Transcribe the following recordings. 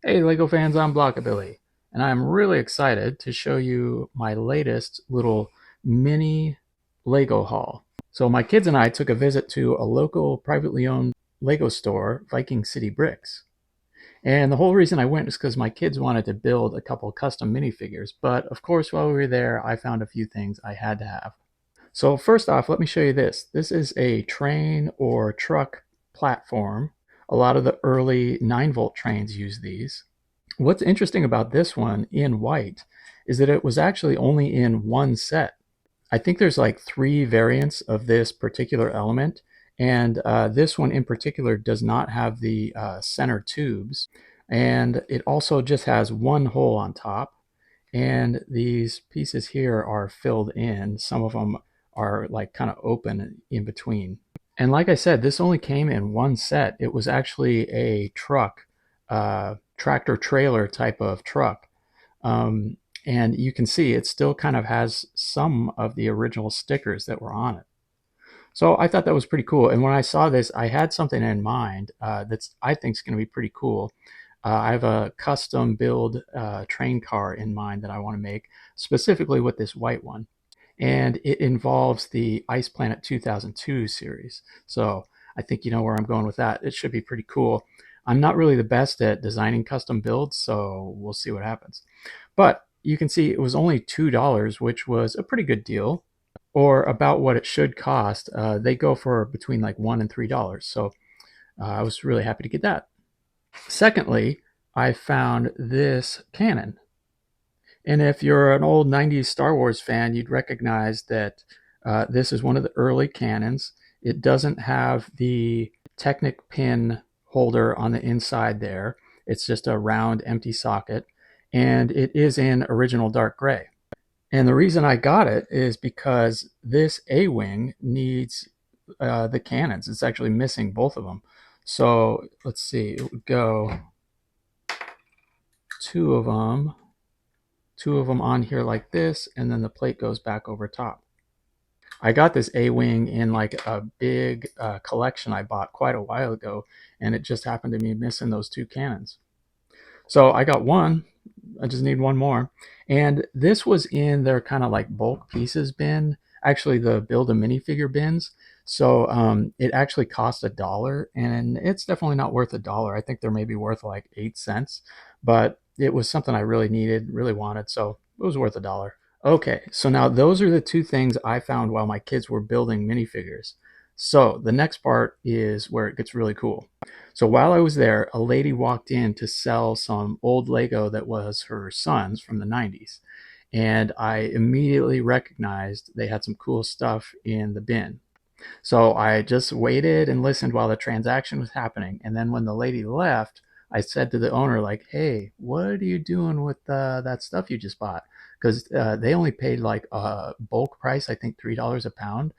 Hey LEGO fans, I'm Blockabilly, and I'm really excited to show you my latest little mini LEGO haul. So my kids and I took a visit to a local privately owned LEGO store, Viking City Bricks. And the whole reason I went is because my kids wanted to build a couple custom minifigures, but of course while we were there I found a few things I had to have. So first off, let me show you this. This is a train or truck platform. A lot of the early 9-volt trains use these. What's interesting about this one in white is that it was actually only in one set. I think there's like 3 variants of this particular element, and this one in particular does not have the center tubes, and it also just has one hole on top, and these pieces here are filled in. Some of them are like kind of open in between. And like I said, this only came in one set. It was actually a truck, tractor trailer type of truck. Um, and you can see it still kind of has some of the original stickers that were on it. So I thought that was pretty cool. And when I saw this, I had something in mind that's I think is going to be pretty cool. I have a custom build train car in mind that I want to make specifically with this white one, and it involves the Ice Planet 2002 series. So I think you know where I'm going with that. It should be pretty cool. I'm not really the best at designing custom builds, so we'll see what happens. But you can see it was only $2, which was a pretty good deal, or about what it should cost. They go for between like $1 and $3. So I was really happy to get that. Secondly, I found this cannon. And if you're an old 90s Star Wars fan, you'd recognize that this is one of the early cannons. It doesn't have the Technic pin holder on the inside there. It's just a round empty socket, and it is in original dark gray. And the reason I got it is because this A-wing needs the cannons. It's actually missing both of them. So let's see, it would go two of them on here like this, and then the plate goes back over top. I got this A-wing in like a big collection I bought quite a while ago, and it just happened to be missing those 2 cannons. So I got one. I just need one more. And this was in their kind of like bulk pieces bin, actually the build a minifigure bins. So it actually cost $1, and it's definitely not worth $1. I think they're maybe worth like 8 cents, but it was something I really needed, really wanted, so it was worth $1. Okay, so now those are the 2 things I found while my kids were building minifigures. So the next part is where it gets really cool. So while I was there, a lady walked in to sell some old Lego that was her son's from the 90s. And I immediately recognized they had some cool stuff in the bin. So I just waited and listened while the transaction was happening. And then when the lady left, I said to the owner, like, hey, what are you doing with that stuff you just bought? Because they only paid like a bulk price, I think $3 a pound.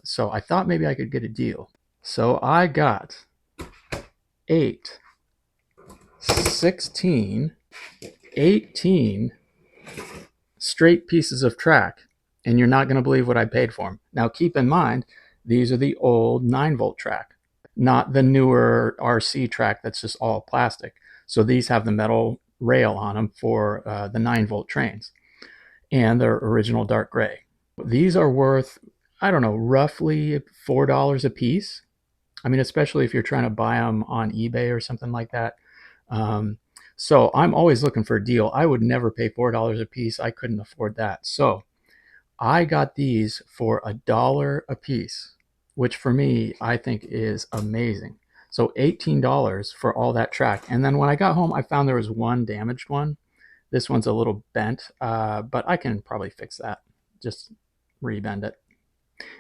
So I thought maybe I could get a deal. So I got 8, 16, 18 straight pieces of track, and you're not going to believe what I paid for them. Now, keep in mind, these are the old 9-volt track, not the newer RC track that's just all plastic. So these have the metal rail on them for the 9-volt trains, and they're original dark gray. These are worth, I don't know, roughly $4 a piece. I mean, especially if you're trying to buy them on eBay or something like that. Um, so I'm always looking for a deal. I would never pay $4 a piece. I couldn't afford that. So I got these for $1 a piece, which for me, I think is amazing. So $18 for all that track. And then when I got home, I found there was one damaged one. This one's a little bent, but I can probably fix that. Just rebend it.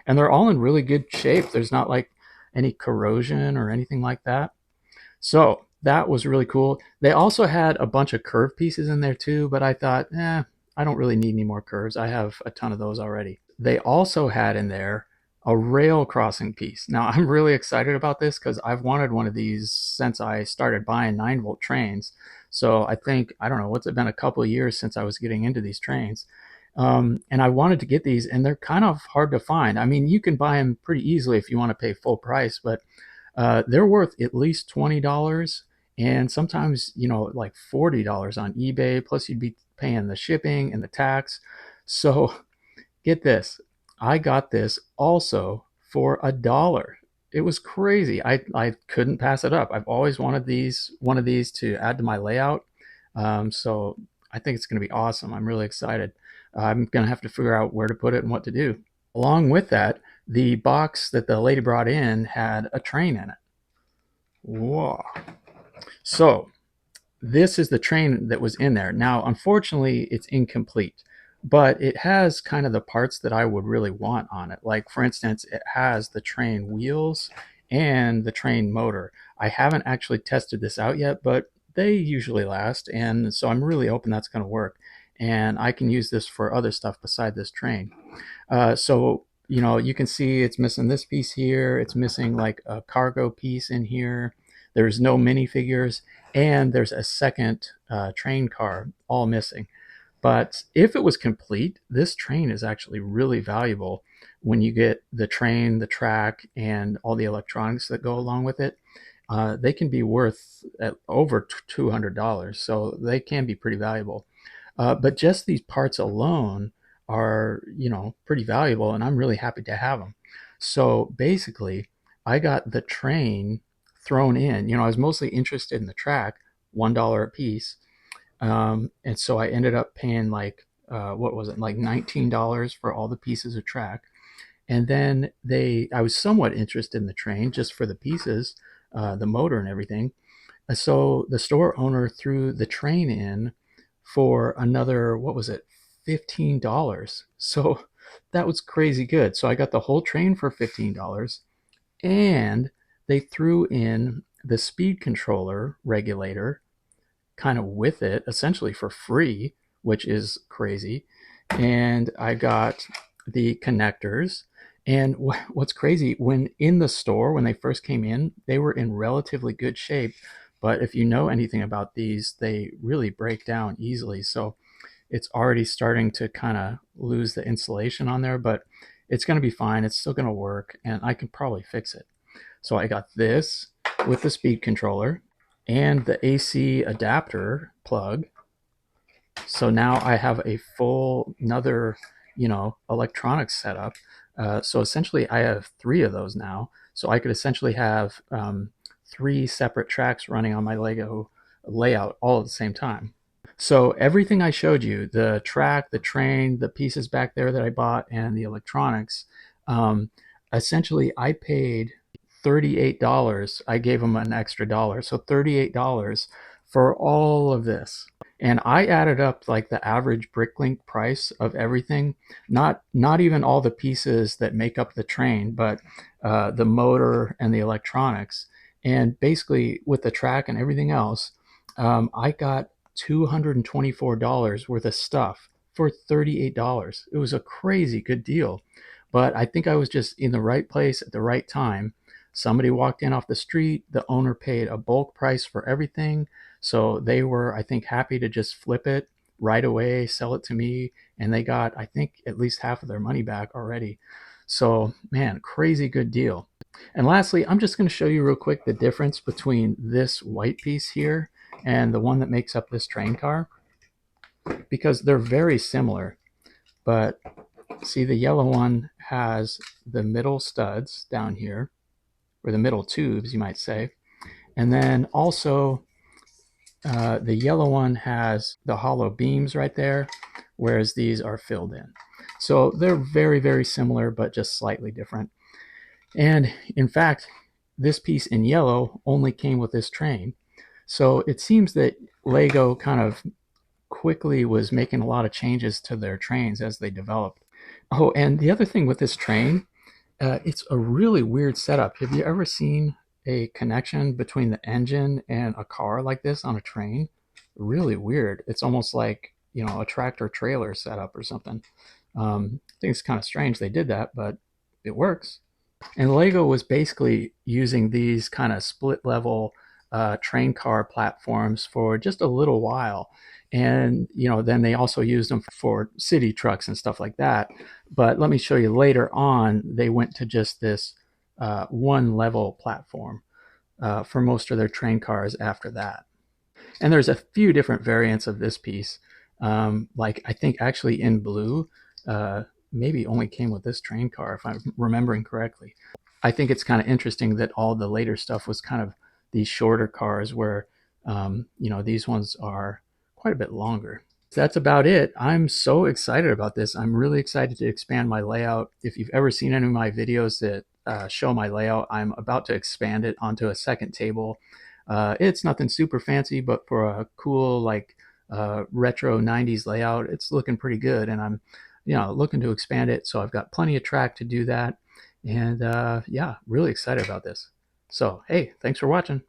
And they're all in really good shape. There's not like any corrosion or anything like that. So that was really cool. They also had a bunch of curved pieces in there too, but I thought, I don't really need any more curves. I have a ton of those already. They also had in there a rail crossing piece. Now I'm really excited about this because I've wanted one of these since I started buying 9-volt trains. So I think, I don't know, what's it been, a couple of years since I was getting into these trains. And I wanted to get these, and they're kind of hard to find. I mean, you can buy them pretty easily if you want to pay full price, but they're worth at least $20, and sometimes, like $40 on eBay, plus you'd be paying the shipping and the tax. So get this, I got this also for $1. It was crazy. I couldn't pass it up. I've always wanted one of these to add to my layout. So I think it's going to be awesome. I'm really excited. I'm going to have to figure out where to put it and what to do. Along with that, the box that the lady brought in had a train in it. Whoa. So this is the train that was in there. Now, unfortunately, it's incomplete, but it has kind of the parts that I would really want on it. Like, for instance, it has the train wheels and the train motor. I haven't actually tested this out yet, but they usually last, and so I'm really hoping that's going to work. And I can use this for other stuff beside this train. So, you can see it's missing this piece here. It's missing like a cargo piece in here. There's no minifigures, and there's a second train car all missing. But if it was complete, this train is actually really valuable when you get the train, the track, and all the electronics that go along with it. They can be worth over $200, so they can be pretty valuable. But just these parts alone are, pretty valuable, and I'm really happy to have them. So basically, I got the train thrown in. I was mostly interested in the track, $1 a piece, and so I ended up paying like what was it, like $19 for all the pieces of track. And then I was somewhat interested in the train just for the pieces, the motor and everything. So the store owner threw the train in for another, what was it, $15. So that was crazy good. So I got the whole train for $15, and they threw in the speed controller regulator kind of with it, essentially for free, which is crazy. And I got the connectors. And what's crazy, when in the store, when they first came in, they were in relatively good shape. But if you know anything about these, they really break down easily. So it's already starting to kind of lose the insulation on there, but it's going to be fine. It's still going to work, and I can probably fix it. So I got this with the speed controller and the AC adapter plug. So now I have a full another, electronics setup. So essentially I have three of those now. So I could essentially have three separate tracks running on my Lego layout all at the same time. So everything I showed you, the track, the train, the pieces back there that I bought, and the electronics, um, essentially I paid $38. I gave them an extra dollar. So $38 for all of this. And I added up like the average Bricklink price of everything, not even all the pieces that make up the train, but the motor and the electronics. And basically with the track and everything else, I got $224 worth of stuff for $38. It was a crazy good deal. But I think I was just in the right place at the right time. Somebody walked in off the street. The owner paid a bulk price for everything. So they were, I think, happy to just flip it right away, sell it to me. And they got, I think, at least half of their money back already. So, man, crazy good deal. And lastly, I'm just going to show you real quick the difference between this white piece here and the one that makes up this train car, because they're very similar. But see, the yellow one has the middle studs down here, or the middle tubes, you might say. And then also the yellow one has the hollow beams right there, whereas these are filled in. So they're very, very similar, but just slightly different. And in fact, this piece in yellow only came with this train. So it seems that Lego kind of quickly was making a lot of changes to their trains as they developed. Oh, and the other thing with this train, it's a really weird setup. Have you ever seen a connection between the engine and a car like this on a train? Really weird. It's almost like, a tractor trailer setup or something. I think it's kind of strange they did that, but it works. And Lego was basically using these kind of split level train car platforms for just a little while. And, then they also used them for city trucks and stuff like that. But let me show you later on, they went to just this one level platform. for most of their train cars after that. And there's a few different variants of this piece. Like I think actually in blue, uh, maybe only came with this train car if I'm remembering correctly. I think it's kind of interesting that all the later stuff was kind of these shorter cars where, these ones are quite a bit longer. That's about it. I'm so excited about this. I'm really excited to expand my layout. If you've ever seen any of my videos that show my layout, I'm about to expand it onto a second table. It's nothing super fancy, but for a cool like retro 90s layout, it's looking pretty good. And I'm, looking to expand it. So I've got plenty of track to do that. And yeah, really excited about this. So, hey, thanks for watching.